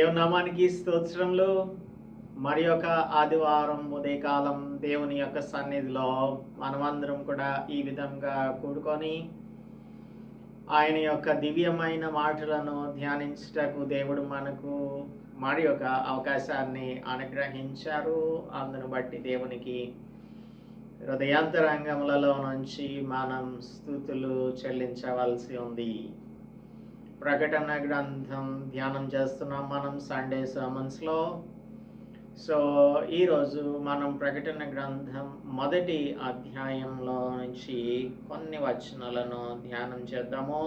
దేవుని నామానికి స్తోత్రములు. మరి ఒక ఆదివారం ఉదయకాలం దేవుని యొక్క సన్నిధిలో మనమందరం కూడా ఈ విధంగా కూడుకొని ఆయన యొక్క దివ్యమైన మాటలను ధ్యానించుటకు దేవుడు మనకు మరి ఒక అవకాశాన్ని అనుగ్రహించారు. అందును బట్టి దేవునికి హృదయాంతరంగములలో నుంచి మనం స్తుతులు చెల్లించవలసి ఉంది. ప్రకటన గ్రంథం ధ్యానం చేస్తున్నాం మనం సండే సర్మన్స్లో. సో ఈరోజు మనం ప్రకటన గ్రంథం మొదటి అధ్యాయంలో నుంచి కొన్ని వచనాలను ధ్యానం చేద్దాము.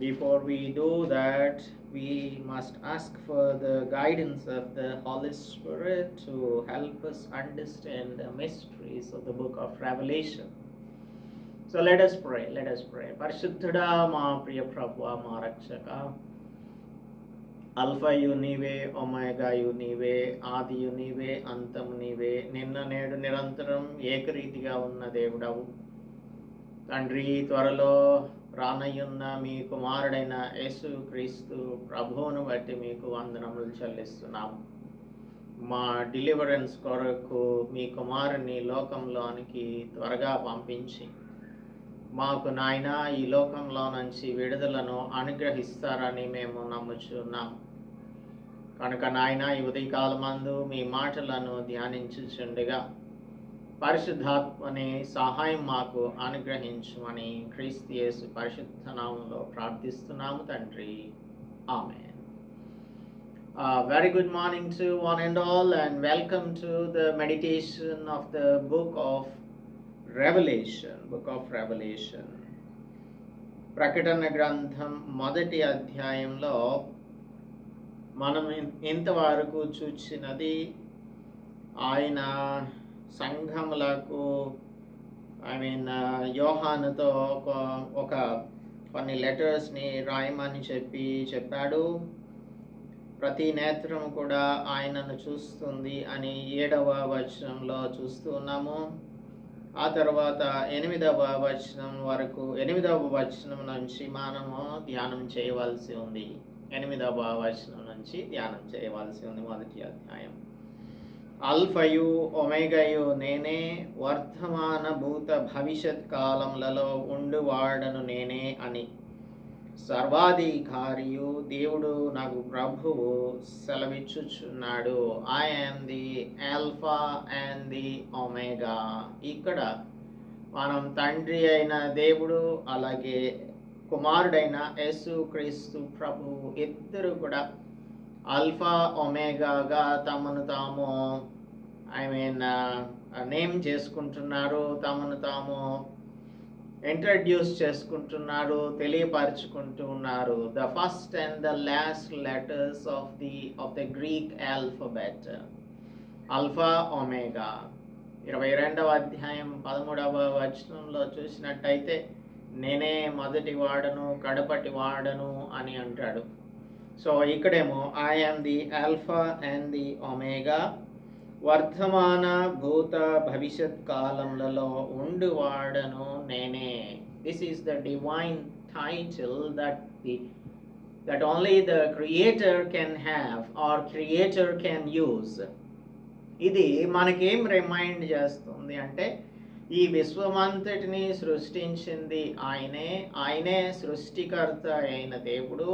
Before we do that, we must ask for the guidance of the Holy Spirit to help us understand the mysteries of the book of Revelation. So let us pray. పరిశుద్ధుడా మా ప్రియ ప్రభువా, మా రక్షక, అల్ఫాయు నీవే, ఒమేగాయు నీవే, ఆదియు నీవే, అంతము నీవే, నిన్న నేడు నిరంతరం ఏకరీతిగా ఉన్న దేవుడవు. తండ్రి, త్వరలో రానయ్యున్న మీ కుమారుడైన యేసు క్రీస్తు ప్రభువును బట్టి మీకు వందనములు చెల్లిస్తున్నాము. మా డెలివరెన్స్ కొరకు మీ కుమారుని లోకంలోనికి త్వరగా పంపించి మాకు నాయన ఈ లోకంలో నుంచి విడుదలను అనుగ్రహిస్తారని మేము నమ్ముచున్నాం. కనుక నాయన ఈ ఉదయకాలమందు మీ మాటలను ధ్యానించుచుండగా పరిశుద్ధాత్మని సహాయం మాకు అనుగ్రహించమని క్రీస్తు యేసు పరిశుద్ధ నామములో ప్రార్థిస్తున్నాము తండ్రి. ఆమేన్. Very good morning to one and all, and welcome to the meditation of the book of Revelation. ప్రకటన గ్రంథం మొదటి అధ్యాయంలో మనం ఇంతవరకు చూచినది ఆయన సంఘములకు యోహానుతో కొన్ని లెటర్స్ని రాయమని చెప్పాడు. ప్రతి నేత్రం కూడా ఆయనను చూస్తుంది అని 7వ వచనంలో చూస్తూ ఉన్నాము. ఆ తర్వాత 8వ వచనం నుంచి మనము ధ్యానం చేయవలసి ఉంది. 8వ వచనం నుంచి ధ్యానం చేయవలసి ఉంది. మొదటి అధ్యాయం. అల్ఫయు ఒమేగయు నేనే, వర్తమాన భూత భవిష్యత్ కాలములలో ఉండువాడను నేనే అని సర్వాధికారియు దేవుడు నాకు ప్రభువు సెలవిచ్చుచున్నాడు. I am the alpha and the omega. ఇక్కడ మనం తండ్రి అయిన దేవుడు అలాగే కుమారుడైన యేసు క్రీస్తు ప్రభువు ఇద్దరు కూడా ఆల్ఫా ఒమేగాగా తమను తాము నేమ్ చేసుకుంటున్నారు, తమను తాము ఇంట్రడ్యూస్ చేసుకుంటున్నారు, తెలియపరచుకుంటూ ఉన్నారు. The first and the last letters of the Greek alphabet, alpha omega. 22వ అధ్యాయం 13వ వచనంలో చూసినట్టయితే నేనే మొదటి వాడను కడపటి వాడను అని అంటాడు. సో ఇక్కడేమో I am the alpha and the omega, వర్తమాన భూత భవిష్యత్ కాలములలో ఉండువాడను నేనే. This is the divine title that only the creator can have or creator can use. ఇది మనకేం రిమైండ్ చేస్తుంది అంటే ఈ విశ్వమంతటిని సృష్టించింది ఆయనే సృష్టికర్త అయిన దేవుడు.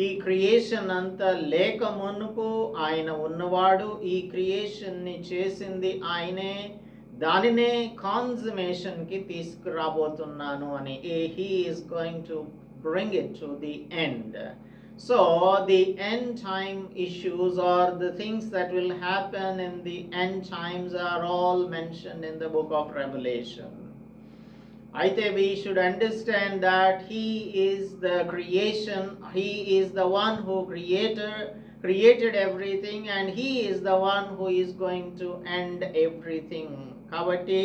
ఈ క్రియేషన్ అంతా లేక మునుపు ఆయన ఉన్నవాడు. ఈ క్రియేషన్ని చేసింది ఆయనే, దానినే కాన్సుమేషన్కి తీసుకురాబోతున్నాను అని. He is going to bring it to the end. So the end time issues or the things that will happen in the end times are all mentioned in the book of Revelation. అయితే we should understand that he is the creation, he is the one who created everything, and he is the one who is going to end everything. కాబట్టి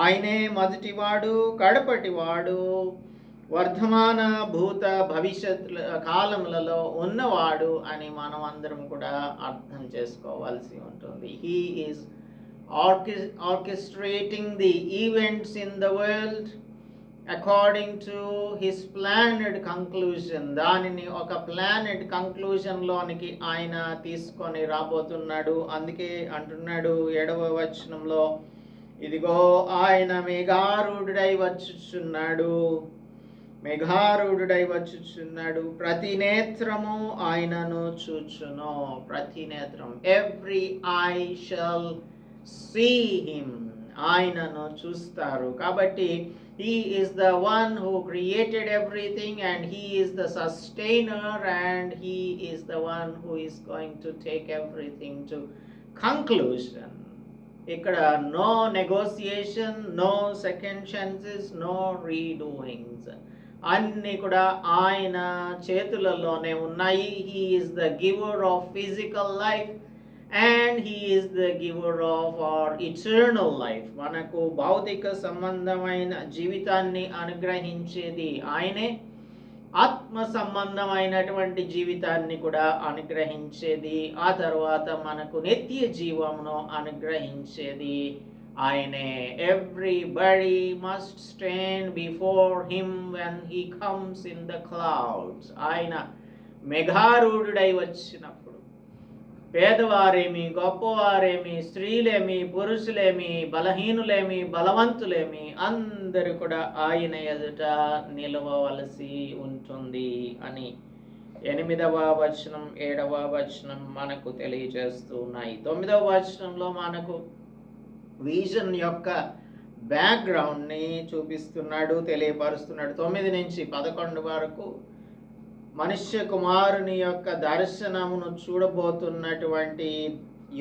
ఆయనే మొదటివాడు కడపటివాడు, వర్తమాన భూత భవిష్యత్ కాలములలో ఉన్నవాడు అని మనం అందరం కూడా అర్థం చేసుకోవాల్సి ఉంటుంది. He is orchestrating the events in the world. According to his planned conclusion, దానిని ఒక ప్లానెడ్ కంక్లూజన్లోనికి ఆయన తీసుకొని రాబోతున్నాడు. అందుకే అంటున్నాడు 7వ వచనంలో, ఇదిగో ఆయన మేఘారూఢుడై వచ్చుచున్నాడు, మేఘారూఢుడై వచ్చుచున్నాడు, ప్రతి నేత్రము ఆయనను చూచును. ప్రతి నేత్రం, every eye shall see him, ఆయనను చూస్తారు. కాబట్టి he is the one who created everything and he is the sustainer and he is the one who is going to take everything to conclusion. ఇక్కడ no negotiation, no second chances, no redoings, అన్నీ కూడా ఆయన చేతులలోనే ఉన్నాయి. He is the giver of physical life and he is the giver of our eternal life. మనకు భౌతిక సంబంధమైన జీవితాన్ని అనుగ్రహించేది ఆయనే, ఆత్మ సంబంధమైనటువంటి జీవితాన్ని కూడా అనుగ్రహించేది, ఆ తర్వాత మనకు నిత్య జీవమును అనుగ్రహించేది ఆయనే. Everybody must stand before him when he comes in the clouds. ఆయన మేఘారూఢుడై వచ్చినప్పుడు పేదవారేమి, గొప్పవారేమి, స్త్రీలేమి, పురుషులేమి, బలహీనులేమి, బలవంతులేమి, అందరూ కూడా ఆయన ఎదుట నిలవవలసి ఉంటుంది అని 8వ వచనం 7వ వచనం మనకు తెలియజేస్తూ ఉన్నాయి. 9వ వచనంలో మనకు విజన్ యొక్క బ్యాక్గ్రౌండ్ని చూపిస్తున్నాడు, తెలియపరుస్తున్నాడు. 9 నుంచి 11 వరకు మనుష్య కుమారుని యొక్క దర్శనమును చూడబోతున్నటువంటి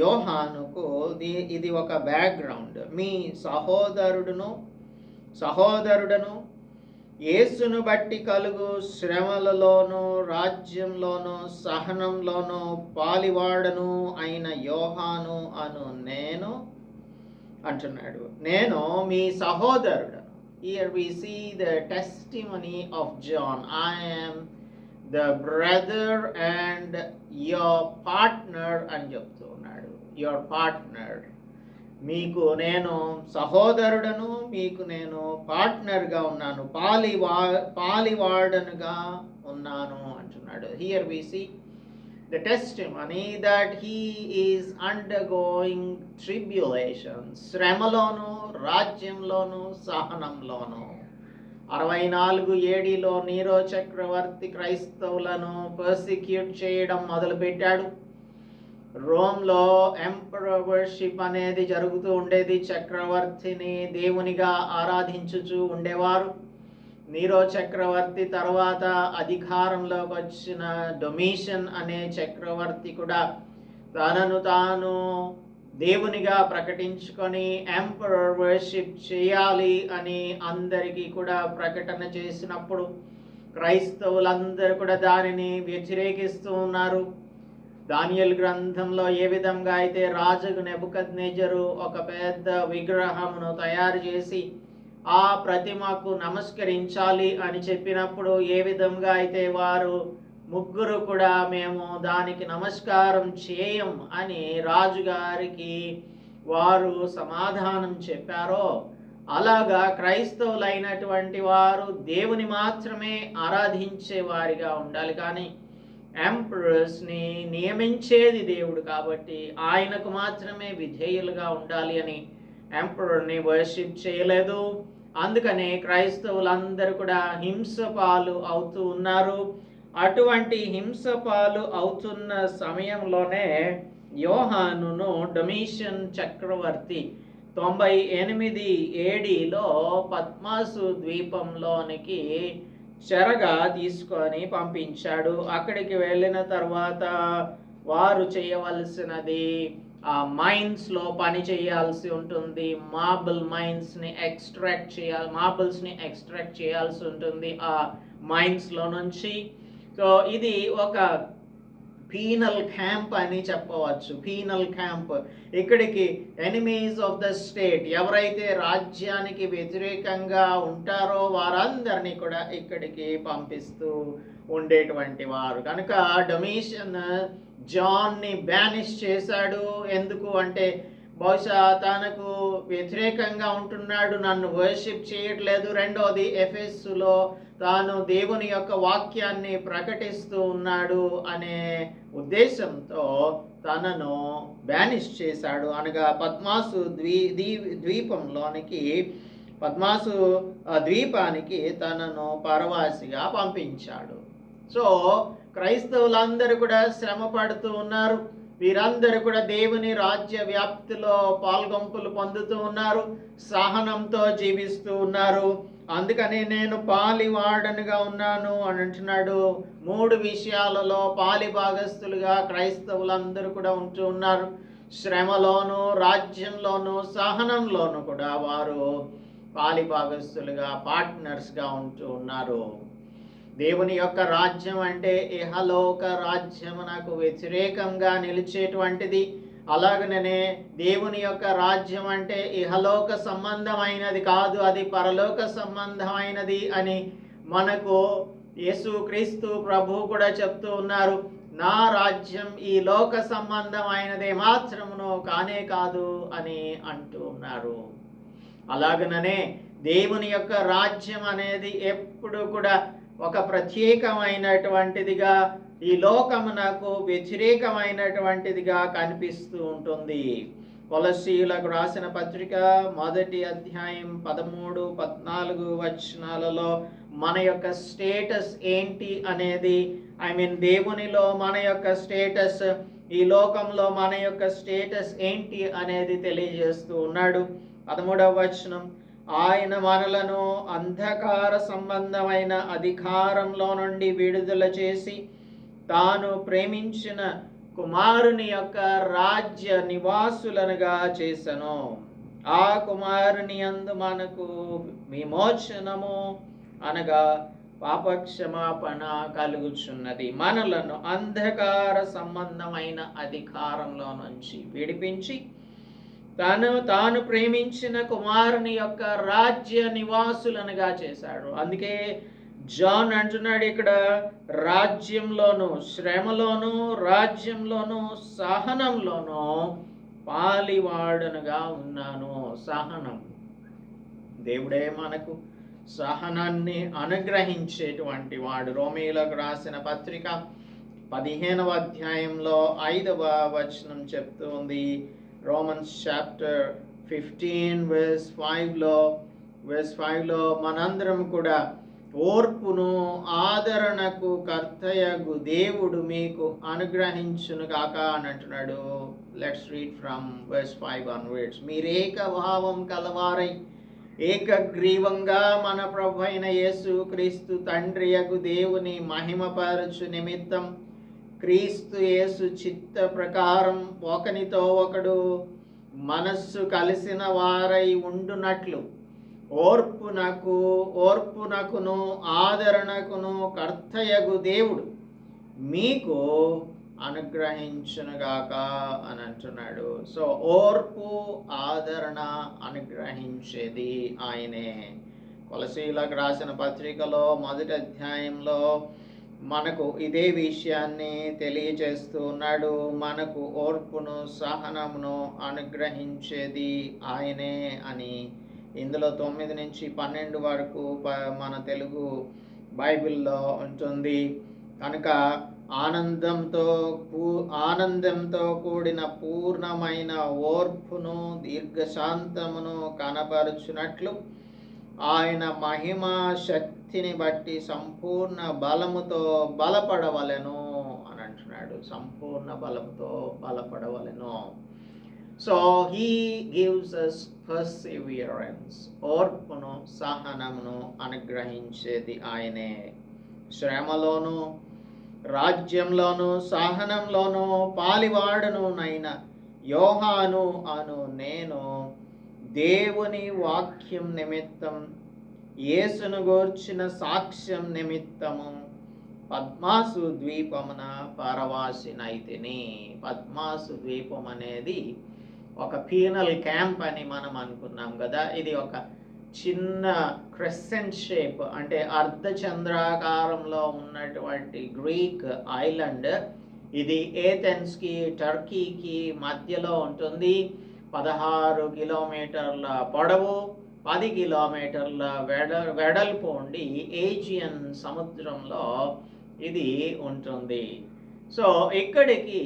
యోహానుకు ఇది ఒక బ్యాక్గ్రౌండ్. మీ సహోదరుడను యేసును బట్టి కలుగు శ్రమలలోనూ రాజ్యంలోనూ సహనంలోనూ పాలివాడను అయిన యోహాను అను నేను అంటున్నాడు. నేను మీ సహోదరుడను. Here we see the testimony of John. I am the brother and your partner అని చెప్తూ ఉన్నాడు. your partner, మీకు నేను సహోదరుడను, మీకు నేను పార్ట్నర్గా ఉన్నాను, పాలివాడనుగా ఉన్నాను అంటున్నాడు. Here we see the testimony that he is undergoing tribulation, శ్రమలోను రాజ్యంలోను సహనంలోను. 64 ఏడీలో నీరో చక్రవర్తి క్రైస్తవులను పర్సిక్యూట్ చేయడం మొదలుపెట్టాడు. రోమ్లో ఎంపరర్ వర్షిప్ అనేది జరుగుతూ ఉండేది. చక్రవర్తిని దేవునిగా ఆరాధించుచూ ఉండేవారు. నీరో చక్రవర్తి తర్వాత అధికారంలోకి వచ్చిన డొమిషన్ అనే చక్రవర్తి కూడా తనను తాను దేవునిగా ప్రకటించుకొని ఎంపరర్ వర్షిప్ చేయాలి అని అందరికీ కూడా ప్రకటన చేసినప్పుడు క్రైస్తవులందరూ కూడా దానిని వ్యతిరేకిస్తూ ఉన్నారు. దానియేలు గ్రంథంలో ఏ విధంగా అయితే రాజు నెబుకద్నెజరు ఒక పెద్ద విగ్రహమును తయారు చేసి ఆ ప్రతిమకు నమస్కరించాలి అని చెప్పినప్పుడు ఏ విధంగా అయితే వారు ముగ్గురు కూడా మేము దానికి నమస్కారం చేయం అని రాజుగారికి వారు సమాధానం చెప్పారో, అలాగా క్రైస్తవులైనటువంటి వారు దేవుని మాత్రమే ఆరాధించే వారిగా ఉండాలి. కానీ ఎంపరర్స్ని నియమించేది దేవుడు కాబట్టి ఆయనకు మాత్రమే విధేయులుగా ఉండాలి అని ఎంపరర్ని వర్షిప్ చేయలేదు. అందుకనే క్రైస్తవులందరూ కూడా హింస పాలు అవుతూ ఉన్నారు. అటువంటి హింస పాలు అవుతున్న సమయంలోనే యోహానును డొమిషన్ చక్రవర్తి 98 ఏడీలో పద్మాసు ద్వీపంలోనికి చెరగా తీసుకొని పంపించాడు. అక్కడికి వెళ్ళిన తర్వాత వారు చేయవలసినది ఆ మైన్స్లో పని చేయాల్సి ఉంటుంది. మార్బుల్స్ని ఎక్స్ట్రాక్ట్ చేయాల్సి ఉంటుంది ఆ మైన్స్లో నుంచి. సో ఇది ఒక పీనల్ క్యాంప్ అని చెప్పవచ్చు. పీనల్ క్యాంప్, ఇక్కడికి ఎనిమీస్ ఆఫ్ ద స్టేట్, ఎవరైతే రాజ్యానికి వ్యతిరేకంగా ఉంటారో వారందరినీ కూడా ఇక్కడికి పంపిస్తూ ఉండేటువంటి వారు. కనుక డొమిషన్ జాన్ని బ్యానిష్ చేశాడు. ఎందుకు అంటే బహుశా తనకు వ్యతిరేకంగా ఉంటున్నాడు, నన్ను వర్షిప్ చేయట్లేదు. రెండోది, ఎఫెస్సులో తాను దేవుని యొక్క వాక్యాన్ని ప్రకటిస్తూ ఉన్నాడు అనే ఉద్దేశంతో తనను బ్యానిష్ చేశాడు. అనగా పద్మాసు ద్వీపంలోనికి పద్మాసు ద్వీపానికి తనను పరవాసిగా పంపించాడు. సో క్రైస్తవులందరూ కూడా శ్రమ పడుతూ ఉన్నారు. వీరందరూ కూడా దేవుని రాజ్య వ్యాప్తిలో పాల్గొంపులు పొందుతూ ఉన్నారు, సహనంతో జీవిస్తూ ఉన్నారు. అందుకని నేను పాలివాడనుగా ఉన్నాను అని అంటున్నాడు. 3 విషయాలలో పాలిభాగస్తులుగా క్రైస్తవులందరూ కూడా ఉంటూ ఉన్నారు. శ్రమలోను, రాజ్యంలోను, సహనంలోను కూడా వారు పాలిభాగస్తులుగా, పార్ట్నర్స్గా ఉంటూ ఉన్నారు. దేవుని యొక్క రాజ్యం అంటే ఇహలోక రాజ్యమునకు వ్యతిరేకంగా నిలిచేటువంటిది. అలాగనే దేవుని యొక్క రాజ్యం అంటే ఇహలోక సంబంధమైనది కాదు, అది పరలోక సంబంధమైనది అని మనకు యేసుక్రీస్తు ప్రభు కూడా చెప్తూ ఉన్నారు. నా రాజ్యం ఈ లోక సంబంధమైనదే మాత్రమును కానే కాదు అని అంటూ ఉన్నారు. అలాగనే దేవుని యొక్క రాజ్యం అనేది ఎప్పుడు కూడా ఒక ప్రత్యేకమైనటువంటిదిగా, ఈ లోకమునకు వ్యతిరేకమైనటువంటిదిగా కనిపిస్తూ ఉంటుంది. కొలస్సీయులకు రాసిన పత్రిక 1వ అధ్యాయం 13, 14 వచనాలలో మన యొక్క స్టేటస్ ఏంటి అనేది, దేవునిలో మన యొక్క స్టేటస్, ఈ లోకంలో మన యొక్క స్టేటస్ ఏంటి అనేది తెలియజేస్తూ ఉన్నాడు. 13వ వచనం, ఆయన మనలను అంధకార సంబంధమైన అధికారంలో నుండి విడుదల చేసి తాను ప్రేమించిన కుమారుని యొక్క రాజ్య నివాసులనుగా చేసెను. ఆ కుమారుని యందు మనకు విమోచనము అనగా పాపక్షమాపణ కలుగుచున్నది. మనలను అంధకార సంబంధమైన అధికారంలో నుంచి విడిపించి తాను ప్రేమించిన కుమారుని యొక్క రాజ్య నివాసులనుగా చేశాడు. అందుకే జాన్ అంటున్నాడు ఇక్కడ, రాజ్యంలోను, శ్రమలోను, రాజ్యంలోను, సహనంలోను పాలివాడనుగా ఉన్నాను. సహనం, దేవుడే మనకు సహనాన్ని అనుగ్రహించేటువంటి వాడు. రోమీయులకు రాసిన పత్రిక 15వ అధ్యాయంలో 5వ వచనం చెప్తుంది. రోమన్స్ చాప్టర్ 15 verse 5లో మనందరం కూడా ఓర్పును ఆదరణకు కర్తయగు దేవుడు మీకు అనుగ్రహించును గాక అని అంటున్నాడు. Let's read from verse 5 onwards. మీరేక భావం కలవారై ఏకగ్రీవంగా మన ప్రభు అయిన యేసు క్రీస్తు తండ్రియగు దేవుని మహిమపరచు నిమిత్తం క్రీస్తు యేసు చిత్త ప్రకారం ఒకనితో ఒకడు మనస్సు కలిసిన వారై ఉండునట్లు ఓర్పునకును ఆదరణకును కర్తయగు దేవుడు మీకు అనుగ్రహించునుగాక అని అంటున్నాడు. సో ఓర్పు, ఆదరణ అనుగ్రహించేది ఆయనే. కొలసీయులకు రాసిన పత్రికలో 1వ అధ్యాయంలో మనకు ఇదే విషయాన్ని తెలియజేస్తూ ఉన్నాడు. మనకు ఓర్పును, సహనమును అనుగ్రహించేది ఆయనే అని. ఇందులో 9 నుంచి 12 వరకు మన తెలుగు బైబిల్లో ఉంటుంది. కనుక ఆనందంతో కూడిన పూర్ణమైన ఓర్పును, దీర్ఘశాంతమును కనపరుచునట్లు ఆయన మహిమా శక్తిని బట్టి సంపూర్ణ బలముతో బలపడవలెను అని అంటున్నాడు. సంపూర్ణ బలముతో బలపడవలెను. So he gives us perseverance. ఓర్పును, సహనమును అనుగ్రహించేది ఆయనే. శ్రమలోను, రాజ్యంలోను, సహనంలోను పాలివాడును నైన యోహాను అను నేను దేవుని వాక్యం నిమిత్తం, యేసును గూర్చిన సాక్ష్యం నిమిత్తము పద్మాసు ద్వీపమున పరవాసినైతిని. పద్మాసు ద్వీపం అనేది ఒక పీనల్ క్యాంప్ అని మనం అనుకున్నాం కదా. ఇది ఒక చిన్న క్రెసెంట్ షేప్, అంటే అర్ధచంద్రాకారంలో ఉన్నటువంటి గ్రీక్ ఐలాండ్. ఇది ఏథెన్స్కి, టర్కీకి మధ్యలో ఉంటుంది. 16 కిలోమీటర్ల పొడవు, 10 కిలోమీటర్ల వెడల్పు ఉండి ఏజియన్ సముద్రంలో ఇది ఉంటుంది. సో ఇక్కడికి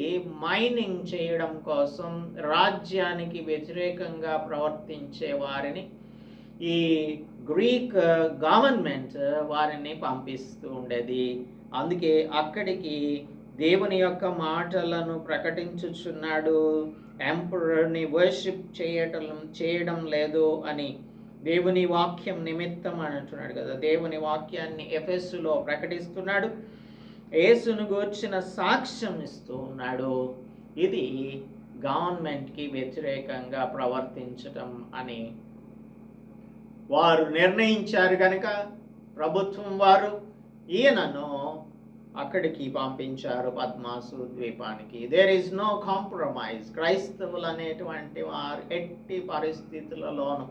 మైనింగ్ చేయడం కోసం రాజ్యానికి వ్యతిరేకంగా ప్రవర్తించే వారిని ఈ గ్రీక్ గవర్నమెంట్ వారిని పంపిస్తూ ఉండేది. అందుకే అక్కడికి దేవుని యొక్క మాటలను ప్రకటించుచున్నాడు, ఎంపరర్ని వర్షిప్ చేయడం లేదు అని దేవుని వాక్యం నిమిత్తం అని అంటున్నాడు కదా. దేవుని వాక్యాన్ని ఎఫెసులో ప్రకటిస్తున్నాడు, యేసును గూర్చిన సాక్ష్యం ఇస్తూ ఉన్నాడు. ఇది గవర్నమెంట్కి వ్యతిరేకంగా ప్రవర్తించటం అని వారు నిర్ణయించారు కనుక ప్రభుత్వం వారు ఈయనను అక్కడికి పంపించారు, పద్మాసు ద్వీపానికి. There is no compromise. క్రైస్తవులు అనేటువంటి వారు ఎట్టి పరిస్థితులలోనూ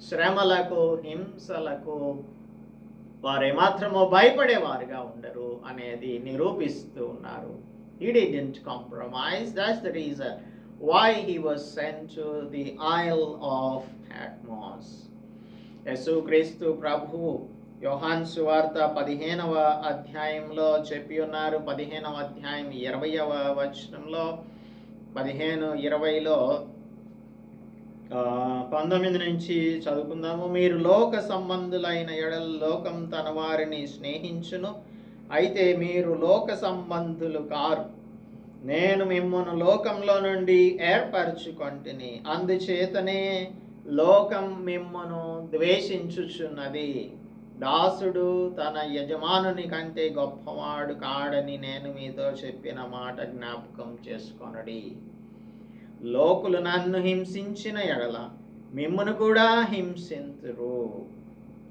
శ్రమలకు, హింసలకు వారు ఏమాత్రమో భయపడేవారుగా ఉండరు అనేది నిరూపిస్తూ ఉన్నారు. He didn't compromise. That's the reason why he was sent to the Isle of Patmos. యేసుక్రీస్తు ప్రభువు యోహాను సువార్త 15వ అధ్యాయంలో చెప్పి ఉన్నారు. 15వ అధ్యాయం 20వ వచనంలో 15:20లో 19 నుంచి చదువుకుందాము. మీరు లోక సంబంధులైన ఎడల లోకం తన వారిని స్నేహించును, అయితే మీరు లోక సంబంధులు కారు. నేను మిమ్మల్ని లోకంలో నుండి ఏర్పరచుకొంటిని, అందుచేతనే లోకం మిమ్మను ద్వేషించుచున్నది. దాసుడు తన యజమానుని కంటే గొప్పవాడు కాడని నేను మీతో చెప్పిన మాట జ్ఞాపకం చేసుకొనుడి. లోకులు నన్ను హింసించిన ఎడల మిమ్మును కూడా హింసింతురు.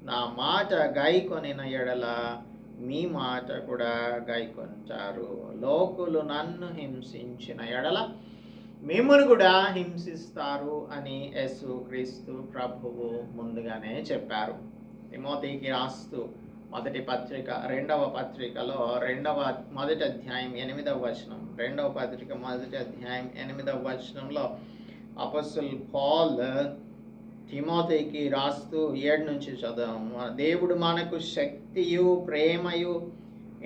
నా మాట గైకొనిన ఎడల మీ మాట కూడా గైకొంటారు. లోకులు నన్ను హింసించిన ఎడల మిమ్మును కూడా హింసిస్తారు అని యేసుక్రీస్తు ప్రభువు ముందుగానే చెప్పారు. తిమోతికి రాస్తూ మొదటి పత్రిక 2వ పత్రికలో మొదటి అధ్యాయం 8వ వచనం, 2వ పత్రిక మొదటి అధ్యాయం 8వ వచనంలో అపోస్తలుడు పౌల్ తిమోతికి రాస్తూ 7 నుంచి చదువు. దేవుడు మనకు శక్తియు ప్రేమయు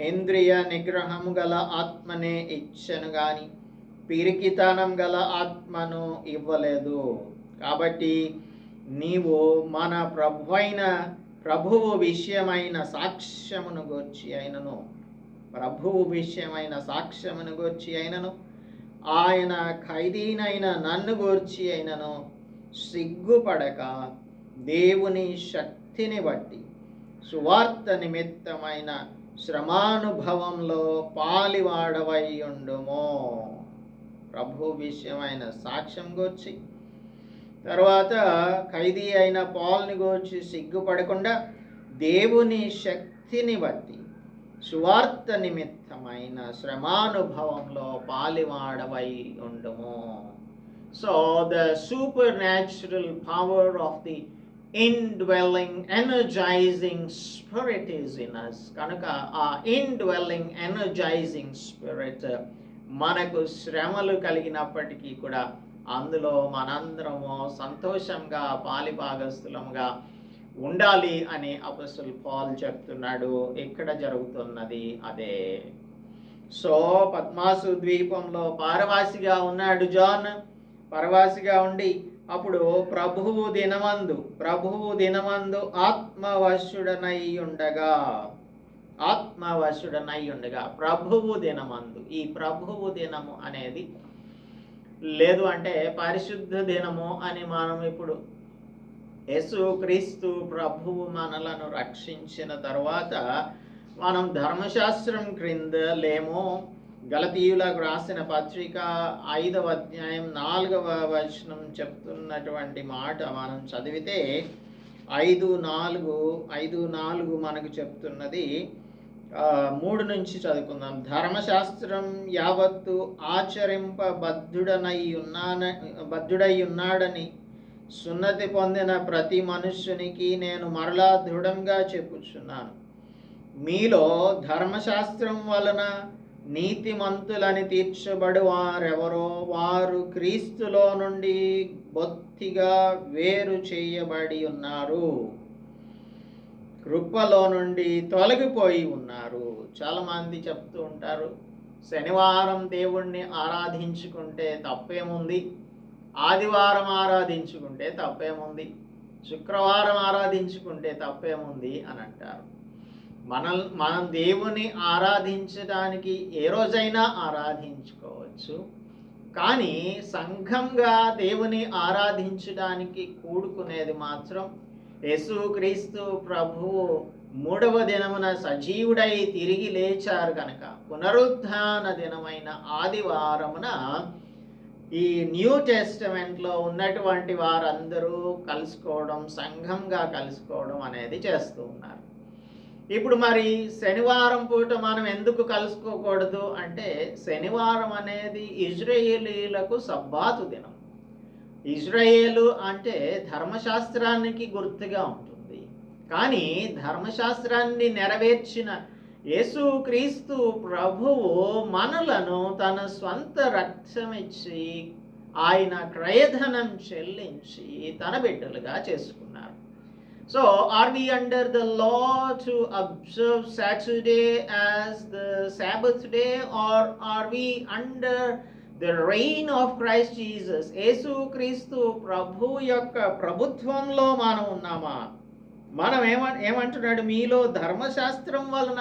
ఇంద్రియ నిగ్రహము గల ఆత్మనే ఇచ్చెను గాని పిరికితనం గల ఆత్మను ఇవ్వలేదు. కాబట్టి నీవు మన ప్రభువు విషయమైన సాక్ష్యమును గూర్చి అయినను ఆయన ఖైదీనైన నన్ను గూర్చి అయినను సిగ్గుపడక దేవుని శక్తిని బట్టి సువార్త నిమిత్తమైన శ్రమానుభవంలో పాలివాడవై ఉండుము. ప్రభు విషయమైన సాక్ష్యం గూర్చి, తర్వాత ఖైదీ అయిన పౌల్ని గూర్చి సిగ్గుపడకుండా దేవుని శక్తిని బట్టి సువార్త నిమిత్తమైన శ్రమానుభవంలో పాలివాడవై ఉండుము. So the supernatural power of the indwelling energizing spirit is in us. కనుక ఆ indwelling energizing spirit మనకు శ్రమలు కలిగినప్పటికీ కూడా అందులో మనందరము సంతోషంగా పాలిభాగస్థులముగా ఉండాలి అని అపోస్తలుడు పౌలు చెప్తున్నాడు. ఇక్కడ జరుగుతున్నది అదే. సో పద్మాసు ద్వీపంలో పరవాసిగా ఉన్నాడు జాన్. పరవాసిగా ఉండి అప్పుడు ప్రభువు దినమందు ఆత్మవశుడనై ఉండగా ప్రభువు దినమందు, ఈ ప్రభువు దినము అనేది లేదు అంటే పరిశుద్ధ దినము అని మనం ఇప్పుడు యేసుక్రీస్తు ప్రభువు మనలను రక్షించిన తర్వాత మనం ధర్మశాస్త్రం క్రింద లేమో. గలతీయులకు రాసిన పత్రిక 5వ అధ్యాయం 4వ వచనం చెప్తున్నటువంటి మాట మనం చదివితే 5:4 మనకు చెప్తున్నది. 3 నుంచి చదువుకుందాం. ధర్మశాస్త్రం యావత్తు బద్ధుడై ఉన్నాడని సున్నతి పొందిన ప్రతి మనుష్యునికి నేను మరలా దృఢంగా చెప్పుచున్నాను. మీలో ధర్మశాస్త్రం వలన నీతిమంతులని తీర్చబడు వారెవరో వారు క్రీస్తులో నుండి బొత్తిగా వేరు చేయబడి ఉన్నారు, కృపలో నుండి తొలగిపోయి ఉన్నారు. చాలామంది చెప్తూ ఉంటారు, శనివారం దేవుణ్ణి ఆరాధించుకుంటే తప్పేముంది, ఆదివారం ఆరాధించుకుంటే తప్పేముంది, శుక్రవారం ఆరాధించుకుంటే తప్పేముంది అని అంటారు. మనం దేవుని ఆరాధించడానికి ఏ రోజైనా ఆరాధించుకోవచ్చు, కానీ సంఘంగా దేవుని ఆరాధించడానికి కూడుకునేది మాత్రం యేసుక్రీస్తు ప్రభువు 3వ దినమున సజీవుడై తిరిగి లేచారు కనుక పునరుత్థాన దినమైన ఆదివారమున ఈ న్యూ టెస్టమెంట్లో ఉన్నటువంటి వారందరూ కలుసుకోవడం, సంఘంగా కలుసుకోవడం అనేది చేస్తూ ఉన్నారు. ఇప్పుడు మరి శనివారం పూట మనం ఎందుకు కలుసుకోకూడదు అంటే, శనివారం అనేది ఇజ్రాయేలీలకు సబ్బాతు దినం. ఇజ్రాయేలు అంటే ధర్మశాస్త్రానికి గుర్తుగా ఉంటుంది, కానీ ధర్మశాస్త్రాన్ని నెరవేర్చిన యేసుక్రీస్తు ప్రభువు మనలను తన స్వంత రక్తమిచ్చి ఆయన క్రయధనం చెల్లించి తన బిడ్డలుగా చేసుకున్నారు. So, are we under the law to observe Saturday as the Sabbath day, or are we under the reign of Christ Jesus? యేసు క్రీస్తు ప్రభు యొక్క ప్రభుత్వంలో మనం ఉన్నామా? మనం ఏమంటున్నాడు, మీలో ధర్మశాస్త్రం వలన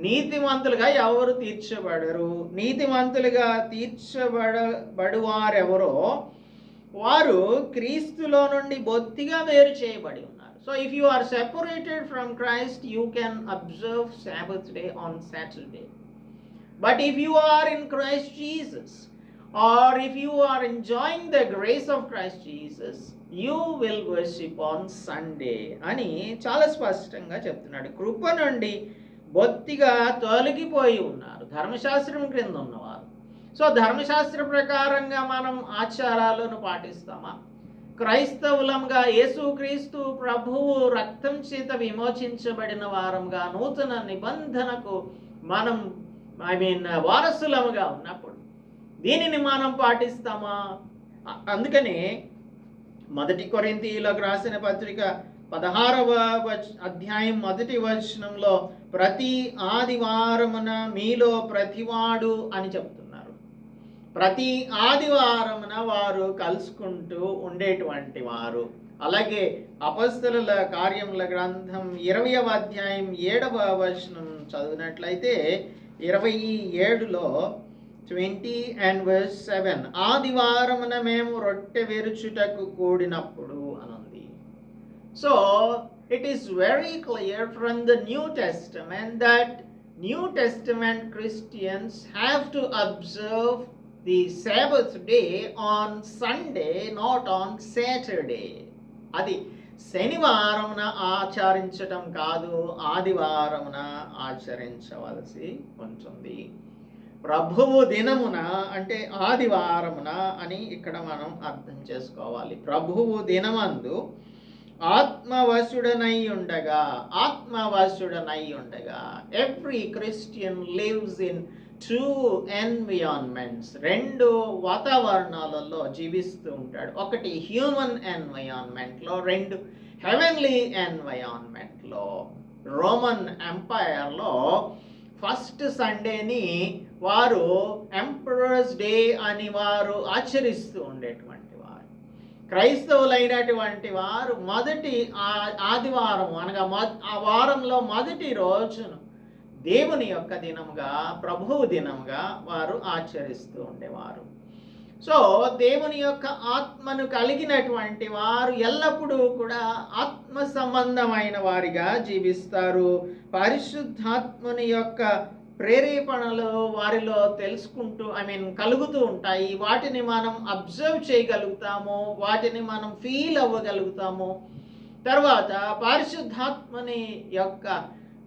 నీతిమంతులుగా ఎవరు తీర్చబడరు, నీతిమంతులుగా తీర్చబడువారెవరో వారు క్రీస్తులో నుండి బొత్తిగా వేరు చేయబడి ఉన్నారు. So if you are separated from Christ, you can observe Sabbath day on Saturday. But if you are in Christ Jesus, or if you are enjoying the grace of Christ Jesus, you will worship on Sunday అని చాలా స్పష్టంగా చెప్తున్నాడు. కృప నుండి బొత్తిగా తొలగిపోయి ఉన్నారు ధర్మశాస్త్రం క్రింద ఉన్నవారు. సో ధర్మశాస్త్ర ప్రకారంగా మనం ఆచారాలను పాటిస్తామా? క్రైస్తవులంగా యేసుక్రీస్తు ప్రభువు రక్తం చేత విమోచించబడిన వారంగా నూతన నిబంధనకు మనం వారసులముగా ఉన్నప్పుడు దీనిని మనం పాటిస్తామా? అందుకని 1 కొరింథీయులకు రాసిన పత్రిక 16వ అధ్యాయం 1వ వచనంలో ప్రతి ఆదివారమున మీలో ప్రతివాడు అని చెప్తున్నారు. ప్రతి ఆదివారమున వారు కలుసుకుంటూ ఉండేటువంటి వారు. అలాగే అపొస్తలుల కార్యముల గ్రంథం 20వ అధ్యాయం 7వ వచనం చదివినట్లయితే 27లో 20 and verse 7 ఆదివారమున మేము రొట్టె విరుచుటకు కూడినప్పుడు అనుంది. So it is very clear from the New Testament that New Testament Christians have to observe the Sabbath day on Sunday, not on Saturday. అది శనివారమున ఆచరించటం కాదు, ఆదివారమున ఆచరించవలసి ఉంటుంది. ప్రభువు దినమున అంటే ఆదివారమున అని ఇక్కడ మనం అర్థం చేసుకోవాలి. ప్రభువు దినమందు ఆత్మవశుడనై ఉండగా ఎవ్రీ క్రిస్టియన్ లివ్స్ ఇన్ 2 ఎన్వైరాన్మెంట్స్, 2 వాతావరణాలలో జీవిస్తూ ఉంటాడు. ఒకటి హ్యూమన్ ఎన్వైరాన్మెంట్లో, 2 హెవెన్లీ ఎన్వైరాన్మెంట్లో. రోమన్ ఎంపైర్లో ఫస్ట్ సండేని వారు ఎంపరర్స్ డే అని వారు ఆచరిస్తూ ఉండేటువంటి వారు. క్రైస్తవులైనటువంటి వారు మొదటి ఆదివారం అనగా ఆ వారంలో మొదటి రోజును దేవుని యొక్క దినముగా, ప్రభువు దినముగా వారు ఆచరిస్తూ ఉండేవారు. సో దేవుని యొక్క ఆత్మను కలిగినటువంటి వారు ఎల్లప్పుడూ కూడా ఆత్మ సంబంధమైన వారిగా జీవిస్తారు. పరిశుద్ధాత్మని యొక్క ప్రేరేపణలు వారిలో తెలుసుకుంటూ కలుగుతూ ఉంటాయి. వాటిని మనం అబ్జర్వ్ చేయగలుగుతాము, వాటిని మనం ఫీల్ అవ్వగలుగుతాము. తర్వాత పరిశుద్ధాత్మని యొక్క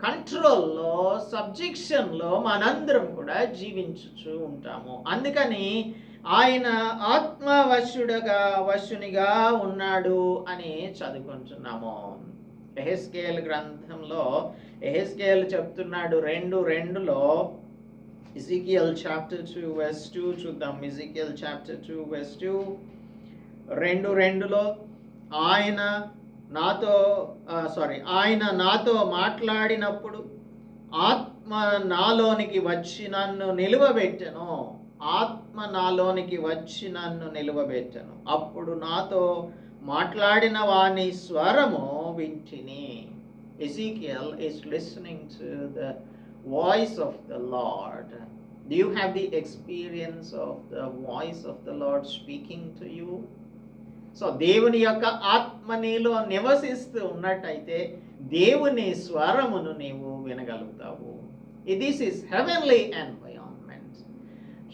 కంట్రోల్లో, సబ్జెక్షన్లో మనందరం కూడా జీవించుచూ ఉంటాము. అందుకని ఆయన వశునిగా ఉన్నాడు అని చదువుకుంటున్నాము. యెహెజ్కేలు గ్రంథంలో యెహెజ్కేలు చెప్తున్నాడు 2:2లో Ezekiel chapter 2 verse 2 చూద్దాం. Ezekiel chapter 2 verse 2 2:2లో ఆయన నాతో మాట్లాడినప్పుడు ఆత్మ నాలోనికి వచ్చి నన్ను నిలువబెట్టెను. అప్పుడు నాతో మాట్లాడిన వాని స్వరము వింటిని. Ezekiel is listening to the voice of the Lord. Do you have the experience of the voice of the Lord speaking to you? సో దేవుని యొక్క ఆత్మ నీలో నివసిస్తూ ఉన్నట్టయితే దేవుని స్వరమును నీవు వినగలుగుతావు. This is heavenly environment.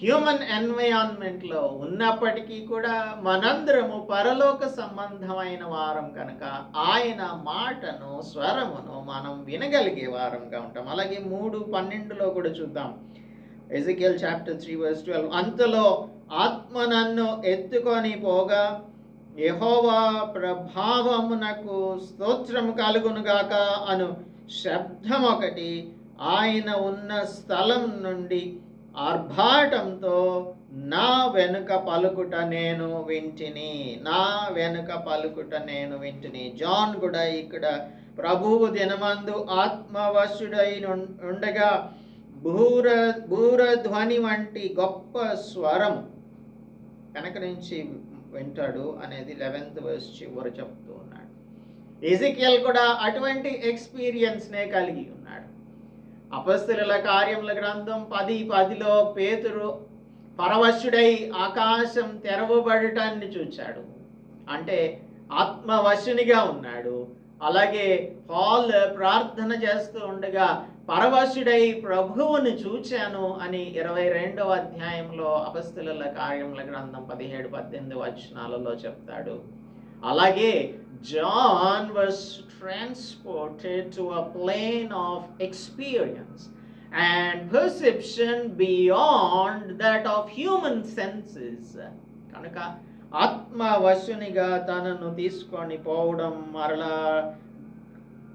Human ఎన్వైరాన్మెంట్లో ఉన్నప్పటికీ కూడా మనందరము పరలోక సంబంధమైన వారం కనుక ఆయన మాటను స్వరమును మనం వినగలిగే వారంగా ఉంటాం. అలాగే 3:12లో కూడా చూద్దాం. ఎజెకియల్ చాప్టర్ 3 verse 12 అంతలో ఆత్మ నన్ను ఎత్తుకొని పోగా యెహోవా ప్రభావమునకు స్తోత్రము కలుగునుగాక అను శబ్దం ఒకటి ఆయన ఉన్న స్థలం నుండి ఆర్భాటంతో నా వెనుక పలుకుట నేను వింటిని. జాన్ కూడా ఇక్కడ ప్రభువు దినమందు ఆత్మవశుడై ఉండగా భూరధ్వని వంటి గొప్ప స్వరము కనుక నుంచి వింటాడు అనేది 11th verse చివరి చెప్తూ ఉన్నాడు. ఎజెకియల్ కూడా అటువంటి ఎక్స్పీరియన్స్నే కలిగి ఉన్నాడు. అపొస్తలుల కార్యముల గ్రంథం 10:10లో పేతురు పరవశుడై ఆకాశం తెరవబడటాన్ని చూచాడు, అంటే ఆత్మవశునిగా ఉన్నాడు. అలాగే పాల్ ప్రార్థన చేస్తూ ఉండగా పరవశుడై ప్రభువుని చూచాను అని 22వ అధ్యాయంలో అపొస్తలుల కార్యముల గ్రంథం 17-18 వచనాలలో చెప్తాడు. అలాగే John was transported to a plane of experience and perception beyond that of human senses. కనుక ఆత్మవశునిగా తనను తీసుకొని పోవడం, మరలా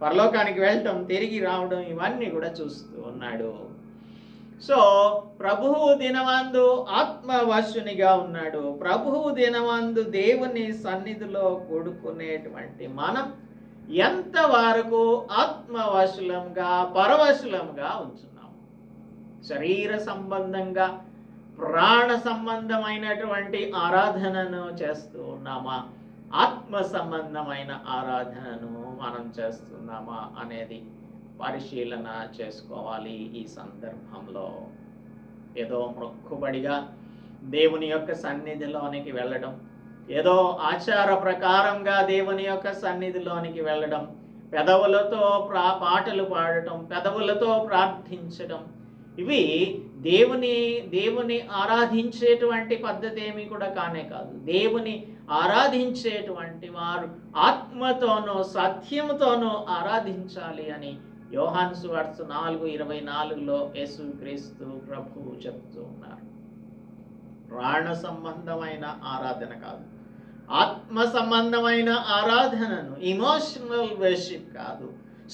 పరలోకానికి వెళ్ళటం, తిరిగి రావడం, ఇవన్నీ కూడా చూస్తూ ఉన్నాడు. సో ప్రభువు దినమందు ఆత్మవశునిగా ఉన్నాడు. ప్రభువు దినమందు దేవుని సన్నిధిలో కూడుకునేటువంటి మనం ఎంతవరకు ఆత్మవశులంగా పరవశులంగా ఉంటున్నాం? శరీర సంబంధంగా ప్రాణ సంబంధమైనటువంటి ఆరాధనను చేస్తూ ఉన్నామా? ఆత్మ సంబంధమైన ఆరాధనను మనం చేస్తున్నామా అనేది పరిశీలన చేసుకోవాలి. ఈ సందర్భంలో ఏదో మొక్కుబడిగా దేవుని యొక్క సన్నిధిలోనికి వెళ్ళడం, ఏదో ఆచార ప్రకారంగా దేవుని యొక్క సన్నిధిలోనికి వెళ్ళడం, పెదవులతో పాటలు పాడటం, పెదవులతో ప్రార్థించడం, ఇవి దేవుని ఆరాధించేటువంటి పద్ధతి ఏమీ కూడా కానే కాదు. దేవుని ఆరాధించేటువంటి వారు ఆత్మతోనూ సత్యముతోనూ ఆరాధించాలి అని యోహాను సువార్త 4:24లో యేసుక్రీస్తు ప్రభువు చెప్తూ ఉన్నారు. ప్రాణ సంబంధమైన ఆరాధన కాదు, ఆత్మ సంబంధమైన ఆరాధనను, ఇమోషనల్ వర్షిప్ కాదు,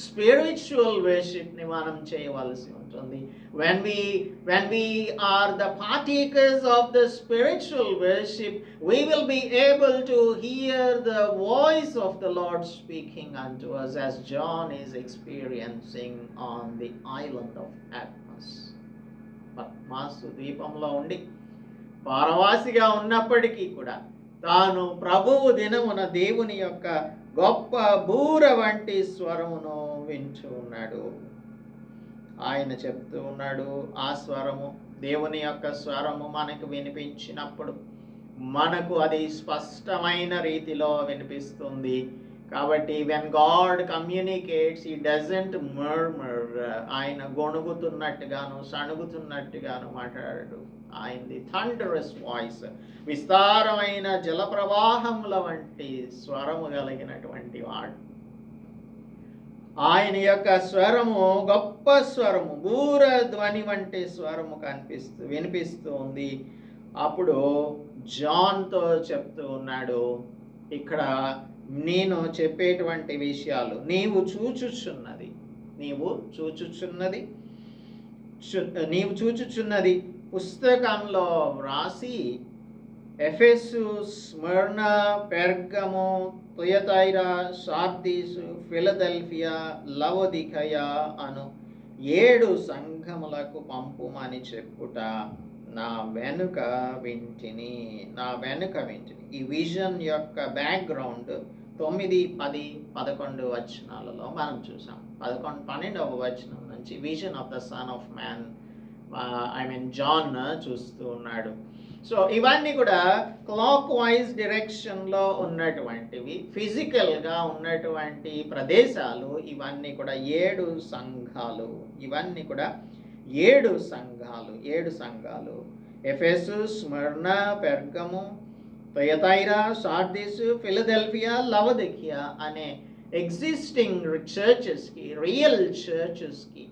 స్పిరిచువల్ వర్షిప్ ని మనం చేయవలసి ఉంటుంది. When we are the partakers of the spiritual worship, we will be able to hear the voice of the Lord speaking unto us, as John is experiencing on the island of Patmos. పద్మాసు ద్వీపంలో ఉండి పారవాసిగా ఉన్నప్పటికీ కూడా తాను ప్రభువు దినమున దేవుని యొక్క గొప్ప బూర వంటి స్వరమును వింటూ ఉన్నాడు. ఆయన చెప్తూ ఉన్నాడు, ఆ స్వరము, దేవుని యొక్క స్వరము మనకు వినిపించినప్పుడు మనకు అది స్పష్టమైన రీతిలో వినిపిస్తుంది. కాబట్టి when God communicates, he doesn't murmur. ఆయన గొణుగుతున్నట్టుగాను సణుగుతున్నట్టుగాను మాట్లాడడు. ఆయనది థండరస్ వాయిస్, విస్తారమైన జల ప్రవాహముల వంటి స్వరము కలిగినటువంటి వాడు. ఆయన యొక్క స్వరము గొప్ప స్వరము, బూర ధ్వని వంటి స్వరము వినిపిస్తూ ఉంది. అప్పుడు జాన్తో చెప్తూ ఉన్నాడు, ఇక్కడ నేను చెప్పేటువంటి విషయాలు నీవు చూచుచున్నది నీవు చూచుచున్నది పుస్తకంలో వ్రాసి ఎఫెసు, స్మర్ణ, పెర్గము, తుయతైరా, సార్దీసు, ఫిలదెల్ఫియా, లవోదికయ అను 7 సంఘములకు పంపుమని చెప్పుట నా వెనుక వింటిని. ఈ విజన్ యొక్క బ్యాక్గ్రౌండ్ 9, 10, 11 వచనాలలో మనం చూసాం. 12వ వచనం నుంచి vision of the son of man John చూస్తూ ఉన్నాడు. సో ఇవన్నీ కూడా క్లాక్ వైజ్ డైరెక్షన్లో ఉన్నటువంటివి, ఫిజికల్గా ఉన్నటువంటి ప్రదేశాలు. ఇవన్నీ కూడా 7 సంఘాలు. ఇవన్నీ కూడా 7 సంఘాలు. ఎఫెసు, స్మర్ణ, పెర్గము, తుయతైరా, సార్దీసు, ఫిలదెల్ఫియా, లవోదికియా అనే ఎగ్జిస్టింగ్ చర్చెస్కి, రియల్ చర్చెస్కి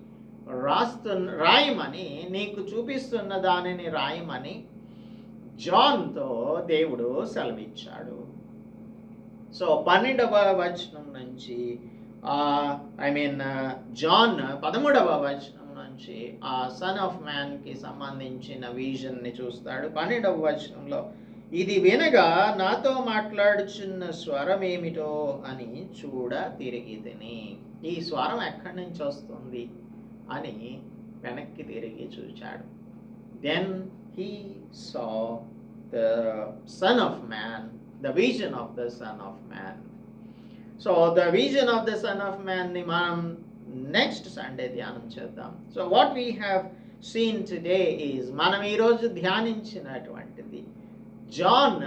రాయమని, నీకు చూపిస్తున్న దానిని రాయమని జాన్తో దేవుడు సెలవిచ్చాడు. సో 12వ వచనం నుంచి జాన్ 13వ వచనం నుంచి ఆ సన్ ఆఫ్ మ్యాన్కి సంబంధించిన విజన్ని చూస్తాడు. 12వ వచనంలో, ఇది వినగా నాతో మాట్లాడుచున్న స్వరం ఏమిటో అని చూడ తిరిగి తిని. ఈ స్వరం ఎక్కడి నుంచి వస్తుంది అని వెనక్కి తిరిగి చూచాడు. Then he saw the Son of Man, the vision of the Son of Man. So the vision of the Son of Man ni manam next Sunday dhyanam cheddam. So what we have seen today is manam ee roju ధ్యానించినటువంటిది John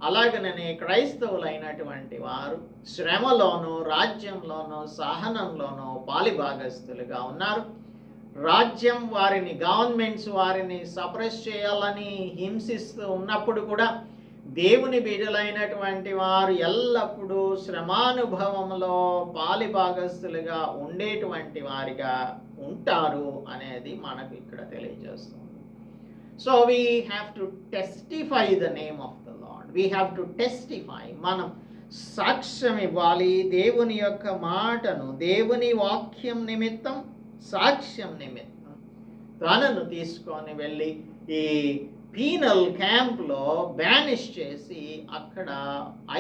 అలాగనే క్రైస్తవులైనటువంటి వారు శ్రమలోనూ, రాజ్యంలోనూ, సహనంలోనూ పాలిభాగస్తులుగా ఉన్నారు. రాజ్యం వారిని, governments వారిని suppress చేయాలని హింసిస్తూ ఉన్నప్పుడు కూడా దేవుని బిడ్డలైనటువంటి వారు ఎల్లప్పుడూ శ్రమానుభవంలో పాలిభాగస్తులుగా ఉండేటువంటి వారిగా ఉంటారు అనేది మనకు ఇక్కడ తెలియజేస్తుంది. So we have to testify the name of the lord. We have to testify. మనం సాక్ష్యం ఇవ్వాలి దేవుని యొక్క మాటను, దేవుని వాక్యం నిమిత్తం, సాక్ష్యం నిమిత్తం తనను తీసుకొని వెళ్ళి ఈ పీనల్ క్యాంప్లో బ్యానిష్ చేసి అక్కడ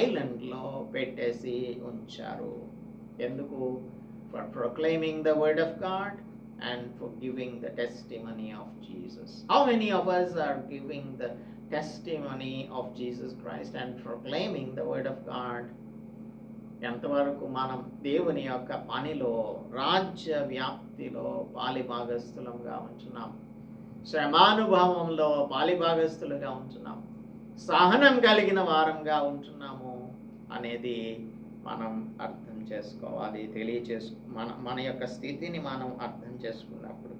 ఐలాండ్లో పెట్టేసి ఉంచారు. ఎందుకు? For proclaiming the word of God and for giving the testimony of Jesus. How many of us are giving the testimony of Jesus Christ and proclaiming the word of God? ఎంతవరకు మనం దేవుని యొక్క పనిలో, రాజ్య వ్యాప్తిలో పాలిభాగస్థులంగా ఉంటున్నాం, శ్రమానుభవంలో పాలిభాగస్థులుగా ఉంటున్నాం, సహనం కలిగిన వారంగా ఉంటున్నాము అనేది మనం అర్థం చేసుకోవాలి. మన యొక్క స్థితిని మనం అర్థం చేసుకున్నప్పుడు,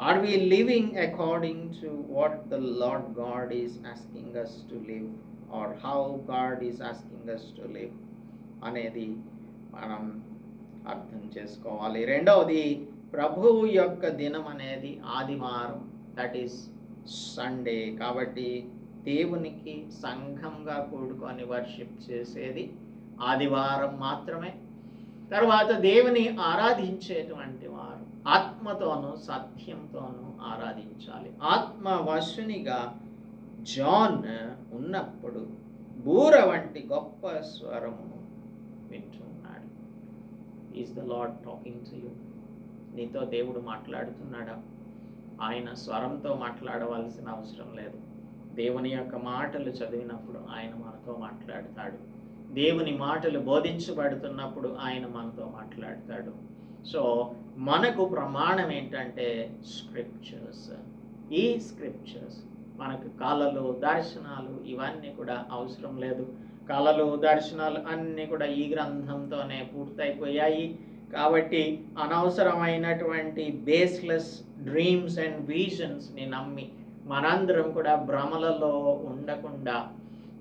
are we living according to what the Lord God is asking us to live, or how God is asking us to live అనేది మనం అర్థం చేసుకోవాలి. రెండవది, ప్రభువు యొక్క దినం అనేది ఆదివారం, దట్ ఈస్ సండే. కాబట్టి దేవునికి సంఘంగా కూడుకొని వర్షిప్ చేసేది ఆదివారం మాత్రమే. తర్వాత దేవుని ఆరాధించేటువంటి వారు ఆత్మతోనూ సత్యంతోనూ ఆరాధించాలి. ఆత్మవశునిగా జాన్ ఉన్నప్పుడు బూర వంటి గొప్ప స్వరమును వింటున్నాడు. Is the lord talking to you? నీతో దేవుడు మాట్లాడుతున్నాడా? ఆయన స్వరంతో మాట్లాడవలసిన అవసరం లేదు. దేవుని యొక్క మాటలు చదివినప్పుడు ఆయన మనతో మాట్లాడతాడు. దేవుని మాటలు బోధించబడుతున్నప్పుడు ఆయన మనతో మాట్లాడతాడు. సో మనకు ప్రమాణం ఏంటంటే స్క్రిప్చర్స్. ఈ స్క్రిప్చర్స్ మనకు కళలు, దర్శనాలు ఇవన్నీ కూడా అవసరం లేదు. కళలు, దర్శనాలు అన్నీ కూడా ఈ గ్రంథంతోనే పూర్తయిపోయాయి. కాబట్టి అనవసరమైనటువంటి బేస్లెస్ డ్రీమ్స్ అండ్ విజన్స్ని నమ్మి మనందరం కూడా భ్రమలలో ఉండకుండా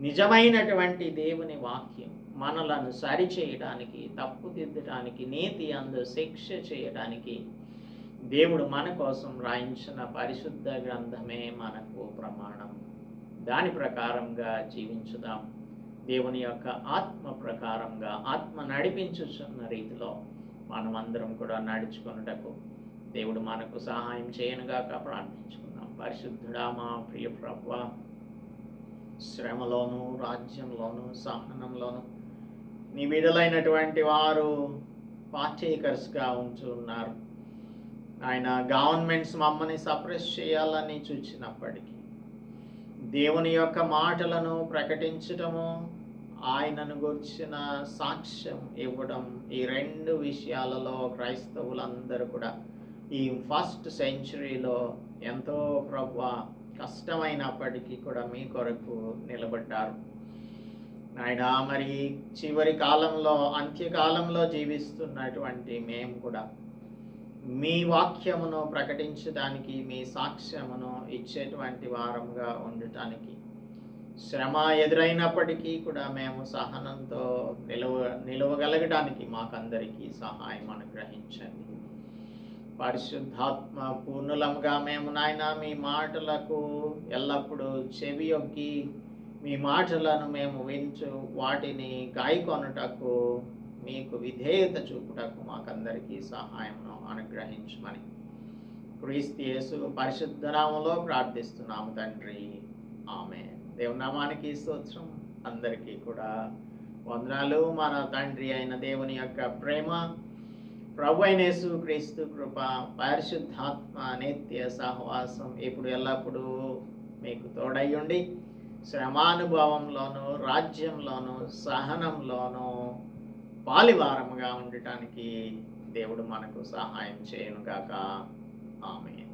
నిజమైనటువంటి దేవుని వాక్యం మనలను సరిచేయడానికి, తప్పుదిద్దడానికి, నీతి అందు శిక్ష చేయడానికి దేవుడు మన కోసం రాయించిన పరిశుద్ధ గ్రంథమే మనకు ప్రమాణం. దాని ప్రకారంగా జీవించుదాం. దేవుని యొక్క ఆత్మ ప్రకారంగా, ఆత్మ నడిపించుచున్న రీతిలో మనమందరం కూడా నడుచుకొనుటకు దేవుడు మనకు సహాయం చేయనుగాక ప్రార్థించుకుందాం. పరిశుద్ధుడా మా ప్రియ ప్రభువా, శ్రమలోను, రాజ్యంలోను, సహనంలోను నీ బిడ్డలైనటువంటి వారు పార్టేకర్స్గా ఉంటున్నారు. ఆయన గవర్నమెంట్స్ మమ్మల్ని సప్రెస్ చేయాలని చూచినప్పటికీ దేవుని యొక్క మాటలను ప్రకటించటము, ఆయనను గురించిన సాక్ష్యం ఇవ్వడం, ఈ రెండు విషయాలలో క్రైస్తవులందరూ కూడా ఈ ఫస్ట్ సెంచరీలో ఎంతో ప్రభువా కష్టమైనప్పటికీ కూడా మీ కొరకు నిలబడ్డారు. ఆయన మరి చివరి కాలంలో, అంత్యకాలంలో జీవిస్తున్నటువంటి మేము కూడా మీ వాక్యమును ప్రకటించడానికి, మీ సాక్ష్యమును ఇచ్చేటువంటి వారంగా ఉండటానికి, శ్రమ ఎదురైనప్పటికీ కూడా మేము సహనంతో నిలవగలగడానికి మాకందరికీ సహాయం అనుగ్రహించండి. పరిశుద్ధాత్మ పూర్ణులముగా మేము నాయన మీ మాటలకు ఎల్లప్పుడూ చెవియొగ్గి, మీ మాటలను మేము వింటూ వాటిని గాయకొనుటకు, మీకు విధేయత చూపుటకు మాకందరికీ సహాయమును అనుగ్రహించమని క్రీస్తు యేసు పరిశుద్ధ నామములో ప్రార్థిస్తున్నాము తండ్రి, ఆమేన్. దేవుని నామానికి స్తోత్రం. అందరికీ కూడా వందనాలు. మన తండ్రి అయిన దేవుని యొక్క ప్రేమ, ప్రభు అయిన యేసు క్రీస్తు కృప, పరిశుద్ధాత్మ నిత్య సహవాసం ఇప్పుడు ఎల్లప్పుడూ మీకు తోడయ్యుండి శ్రమానుభవంలోను, రాజ్యంలోను, సహనంలోను పాలివారముగా ఉండటానికి దేవుడు మనకు సహాయం చేయనుగాక. ఆమేన్.